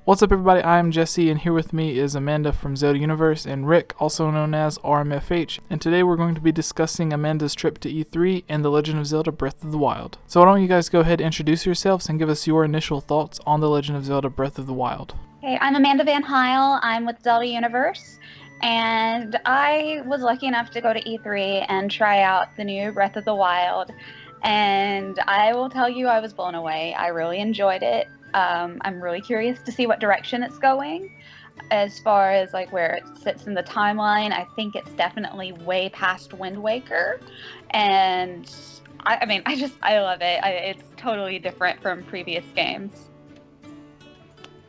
What's up, everybody? I'm Jesse, and here with me is Amanda from Zelda Universe and Rick, also known as RMFH. And today we're going to be discussing Amanda's trip to E3 and The Legend of Zelda Breath of the Wild. So why don't you guys go ahead and introduce yourselves and give us your initial thoughts on The Legend of Zelda Breath of the Wild. Hey, I'm Amanda Van Heil. I'm with Zelda Universe, and I was lucky enough to go to E3 and try out the new Breath of the Wild. And I will tell you, I was blown away. I really enjoyed it. I'm really curious to see what direction it's going. As far as like where it sits in the timeline, I think it's definitely way past Wind Waker. And I love it. It's totally different from previous games.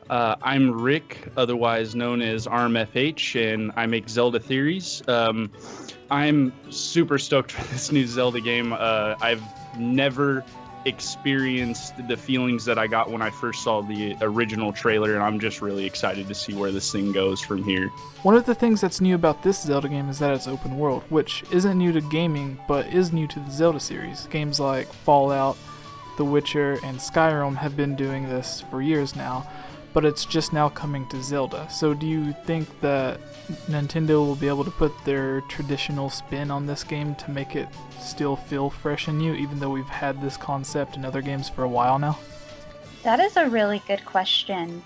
I'm Rick, otherwise known as RMFH, and I make Zelda theories. I'm super stoked for this new Zelda game. I've never experienced the feelings that I got when I first saw the original trailer, and I'm just really excited to see where this thing goes from here. One of the things that's new about this Zelda game is that it's open world, which isn't new to gaming, but is new to the Zelda series. Games like Fallout, The Witcher, and Skyrim have been doing this for years now, but it's just now coming to Zelda. So do you think that Nintendo will be able to put their traditional spin on this game to make it still feel fresh and new, even though we've had this concept in other games for a while now? That is a really good question.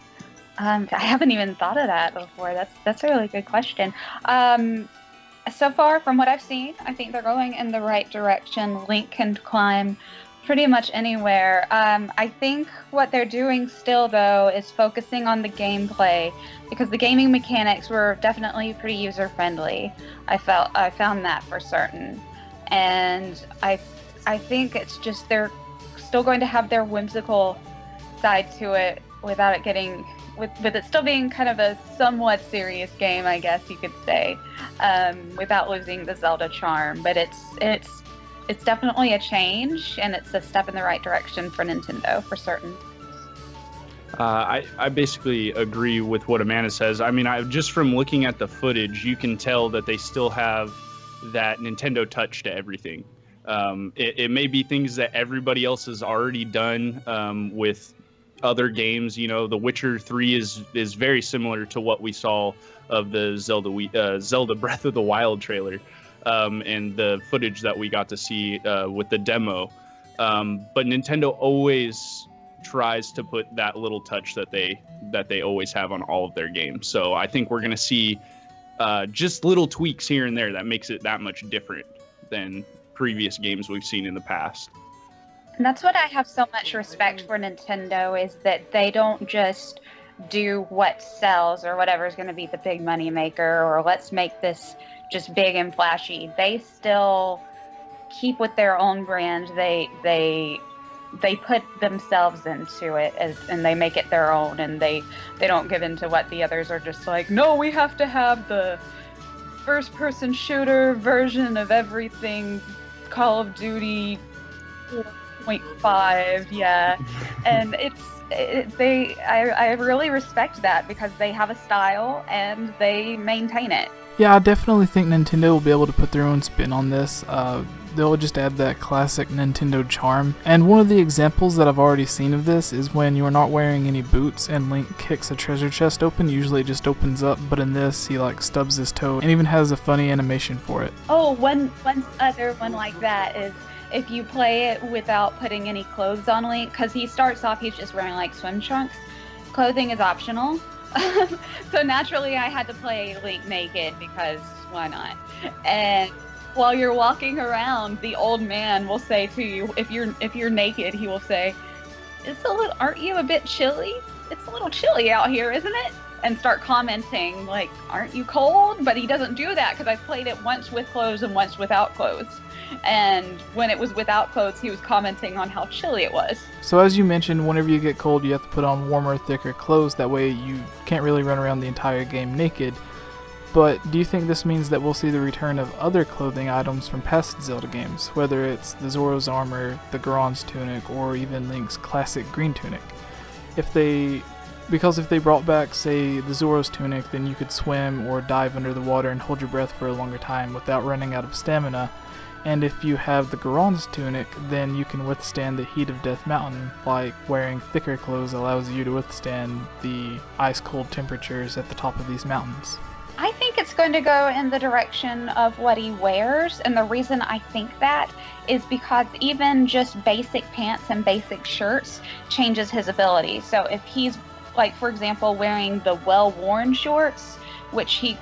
I haven't even thought of that before. That's a really good question. So far, from what I've seen, I think they're going in the right direction. Link can climb pretty much anywhere. I think what they're doing still, though, is focusing on the gameplay, because the gaming mechanics were definitely pretty user-friendly. I found that for certain. And I think it's just they're still going to have their whimsical side to it without it getting, with it still being kind of a somewhat serious game, I guess you could say, without losing the Zelda charm. But it's definitely a change, and it's a step in the right direction for Nintendo, for certain. I basically agree with what Amanda says. I mean, just from looking at the footage, you can tell that they still have that Nintendo touch to everything. It may be things that everybody else has already done with other games. You know, The Witcher 3 is very similar to what we saw of the Zelda Breath of the Wild trailer. And the footage that we got to see with the demo. But Nintendo always tries to put that little touch that they always have on all of their games. So I think we're going to see just little tweaks here and there that makes it that much different than previous games we've seen in the past. And that's what I have so much respect for Nintendo, is that they don't just do what sells or whatever is going to be the big money maker, or let's make this just big and flashy. They still keep with their own brand. They put themselves into it, and they make it their own, and they don't give in to what the others are just like, no, we have to have the first person shooter version of everything, Call of Duty 4.5, yeah. And I really respect that, because they have a style and they maintain it. Yeah, I definitely think Nintendo will be able to put their own spin on this. They'll just add that classic Nintendo charm. And one of the examples that I've already seen of this is when you're not wearing any boots and Link kicks a treasure chest open. Usually it just opens up, but in this he like stubs his toe and even has a funny animation for it. Oh, one other one like that is if you play it without putting any clothes on Link, because he starts off, he's just wearing like swim trunks. Clothing is optional. So naturally I had to play Link naked, because why not? And while you're walking around, the old man will say to you, if you're naked, he will say, aren't you a bit chilly? It's a little chilly out here, isn't it? And start commenting like, aren't you cold? But he doesn't do that, because I've played it once with clothes and once without clothes. And when it was without clothes, he was commenting on how chilly it was. So as you mentioned, whenever you get cold, you have to put on warmer, thicker clothes. That way you can't really run around the entire game naked. But do you think this means that we'll see the return of other clothing items from past Zelda games, whether it's the Zoro's armor, the Goron's tunic, or even Link's classic green tunic? Because if they brought back, say, the Zoro's tunic, then you could swim or dive under the water and hold your breath for a longer time without running out of stamina. And if you have the Goron's tunic, then you can withstand the heat of Death Mountain, like wearing thicker clothes allows you to withstand the ice-cold temperatures at the top of these mountains. I think it's going to go in the direction of what he wears, and the reason I think that is because even just basic pants and basic shirts changes his ability. So if he's, like, for example, wearing the well-worn shorts, which he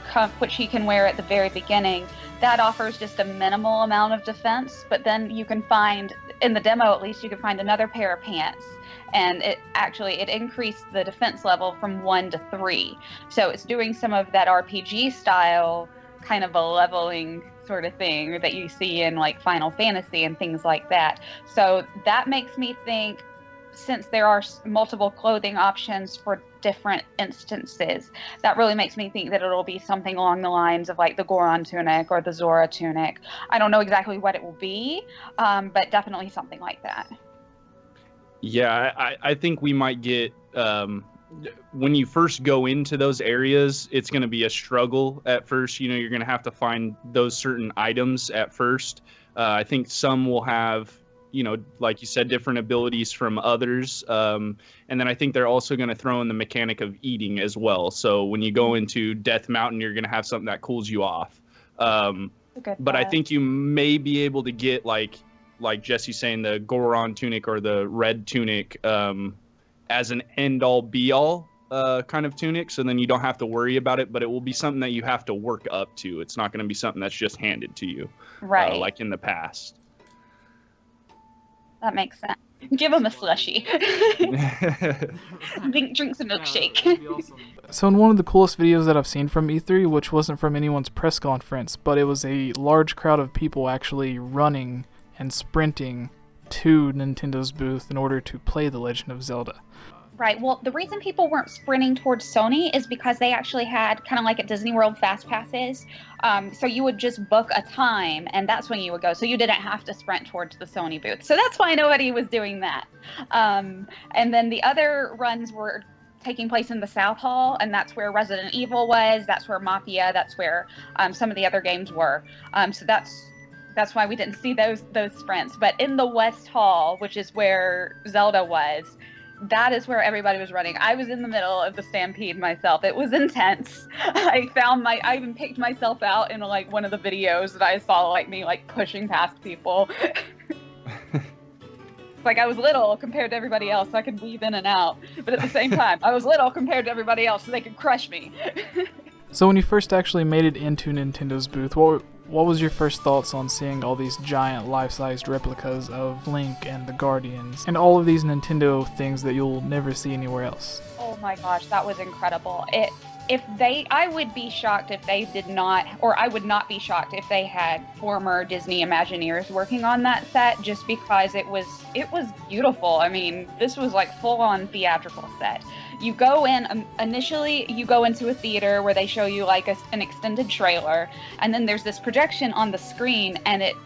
can wear at the very beginning, that offers just a minimal amount of defense, but then you can find, in the demo at least, you can find another pair of pants, and it increased the defense level from 1 to 3. So it's doing some of that RPG style kind of a leveling sort of thing that you see in like Final Fantasy and things like that. So that makes me think, since there are multiple clothing options for different instances, that really makes me think that it'll be something along the lines of like the Goron tunic or the Zora tunic. I don't know exactly what it will be, but definitely something like that. Yeah, I think we might get, when you first go into those areas, it's going to be a struggle at first. You know, you're going to have to find those certain items at first. I think some will have, you know, like you said, different abilities from others. And then I think they're also going to throw in the mechanic of eating as well. So when you go into Death Mountain, you're going to have something that cools you off. But I think you may be able to get, like Jesse's saying, the Goron tunic or the red tunic as an end-all, be-all kind of tunic. So then you don't have to worry about it, but it will be something that you have to work up to. It's not going to be something that's just handed to you, right? Like in the past. That makes sense. Give him a slushie. drink some milkshake. So in one of the coolest videos that I've seen from E3, which wasn't from anyone's press conference, but it was a large crowd of people actually running and sprinting to Nintendo's booth in order to play The Legend of Zelda. Right. Well, the reason people weren't sprinting towards Sony is because they actually had, kind of like at Disney World, fast passes. So you would just book a time, and that's when you would go. So you didn't have to sprint towards the Sony booth. So that's why nobody was doing that. And then the other runs were taking place in the South Hall, and that's where Resident Evil was. That's where Mafia. That's where some of the other games were. So that's why we didn't see those sprints. But in the West Hall, which is where Zelda was, that is where everybody was running. I was in the middle of the stampede myself. It was intense. I even picked myself out in like one of the videos that I saw, like me like pushing past people. Like I was little compared to everybody else, so I could weave in and out. But at the same time, I was little compared to everybody else, so they could crush me. So when you first actually made it into Nintendo's booth, what was your first thoughts on seeing all these giant life-sized replicas of Link and the Guardians, and all of these Nintendo things that you'll never see anywhere else? Oh my gosh, that was incredible. I would be shocked if they did not, or I would not be shocked if they had former Disney Imagineers working on that set, just because it was beautiful. I mean, this was like full-on theatrical set. You go in, initially you go into a theater where they show you like an extended trailer, and then there's this projection on the screen, and it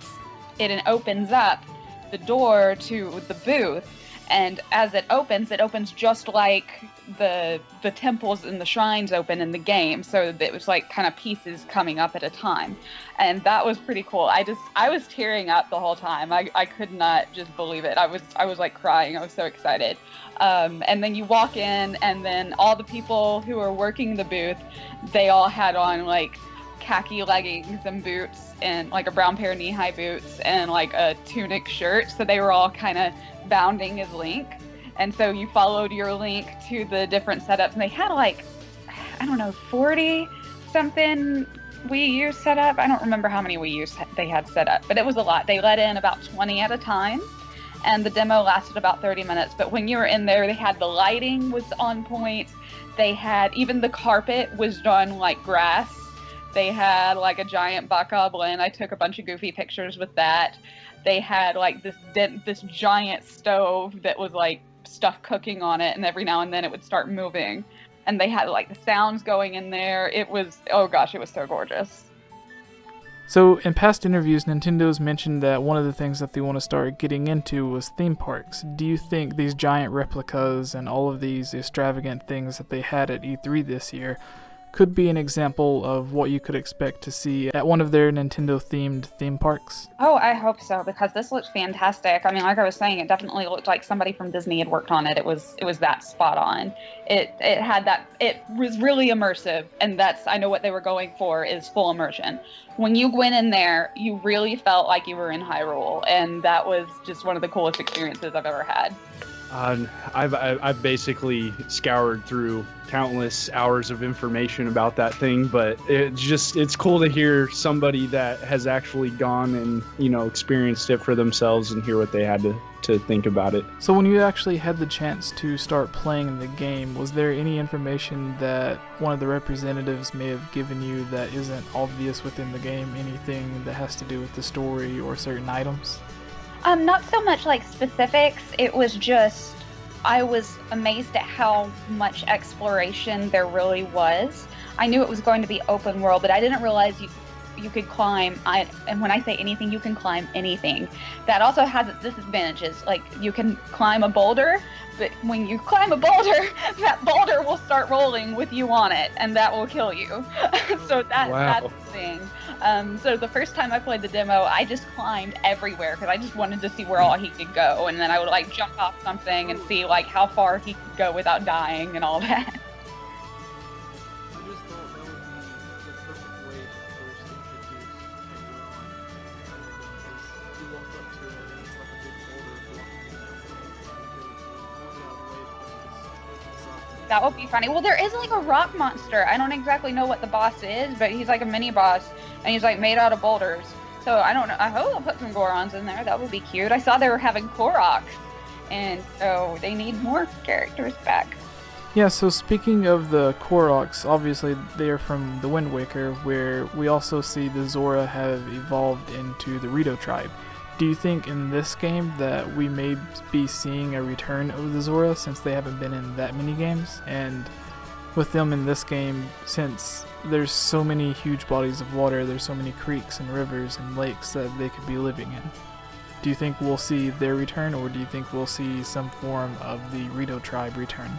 opens up the door to the booth. And as it opens just like the temples and the shrines open in the game. So it was like kind of pieces coming up at a time. And that was pretty cool. I was tearing up the whole time. I could not just believe it. I was like crying. I was so excited. And then you walk in, and then all the people who are working the booth, they all had on like khaki leggings and boots and like a brown pair of knee-high boots and like a tunic shirt. So they were all kind of bounding as Link. And so you followed your Link to the different setups, and they had like, I don't know, 40 something Wii U set up. I don't remember how many Wii U's they had set up, but it was a lot. They let in about 20 at a time, and the demo lasted about 30 minutes. But when you were in there, they had the lighting was on point. They had, even the carpet was done like grass. They had like a giant bokoblin. I took a bunch of goofy pictures with that. They had like this giant stove that was like stuff cooking on it, and every now and then it would start moving. And they had like the sounds going in there. It was, oh gosh, it was so gorgeous. So in past interviews, Nintendo's mentioned that one of the things that they want to start getting into was theme parks. Do you think these giant replicas and all of these extravagant things that they had at E3 this year could be an example of what you could expect to see at one of their Nintendo-themed theme parks? Oh, I hope so, because this looks fantastic. I mean, like I was saying, it definitely looked like somebody from Disney had worked on it. It was that spot on. It had that, it was really immersive, and that's, I know what they were going for, is full immersion. When you went in there, you really felt like you were in Hyrule, and that was just one of the coolest experiences I've ever had. I've basically scoured through countless hours of information about that thing, but it's cool to hear somebody that has actually gone and, you know, experienced it for themselves and hear what they had to think about it. So when you actually had the chance to start playing the game, was there any information that one of the representatives may have given you that isn't obvious within the game? Anything that has to do with the story or certain items? Not so much like specifics. It was just, I was amazed at how much exploration there really was. I knew it was going to be open world, but I didn't realize you could climb. And when I say anything, you can climb anything. That also has its disadvantages. Like, you can climb a boulder, but when you climb a boulder, that boulder will start rolling with you on it, and that will kill you. So that's the thing. So the first time I played the demo, I just climbed everywhere because I just wanted to see where all he could go, and then I would like jump off something and see like how far he could go without dying and all that. I just thought that would be the perfect way to first introduce Pokemon. You walk up to it and it's like a big boulder blocking the That would be funny. Well, there is like a rock monster. I don't exactly know what the boss is, but he's like a mini boss, and he's like made out of boulders. So I don't know. I hope they'll put some Gorons in there. That would be cute. I saw they were having Koroks, and so they need more characters back. Yeah, so speaking of the Koroks, obviously they are from the Wind Waker, where we also see the Zora have evolved into the Rito tribe. Do you think in this game that we may be seeing a return of the Zora, since they haven't been in that many games? And with them in this game, since there's so many huge bodies of water, there's so many creeks and rivers and lakes that they could be living in. Do you think we'll see their return, or do you think we'll see some form of the Rito tribe return?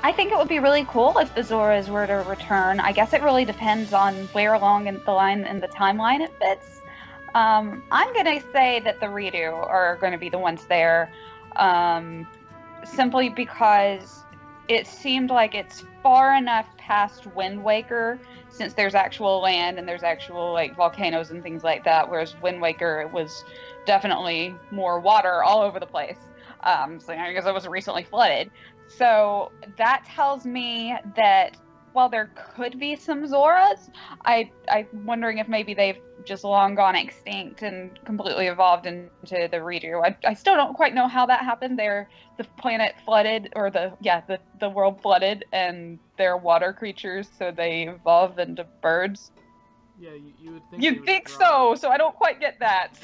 I think it would be really cool if the Zoras were to return. I guess it really depends on where along in the line in the timeline it fits. I'm gonna say that the Ritu are going to be the ones there, simply because it seemed like it's far enough past Wind Waker, since there's actual land and there's actual like volcanoes and things like that, whereas Wind Waker, it was definitely more water all over the place. So I guess it was recently flooded. So that tells me that while there could be some Zoras, I'm wondering if maybe they've just long gone extinct and completely evolved into the Ritu. I still don't quite know how that happened. The planet flooded, or the world flooded, and they're water creatures, so they evolved into birds. Yeah, you would think. You'd think so. So I don't quite get that.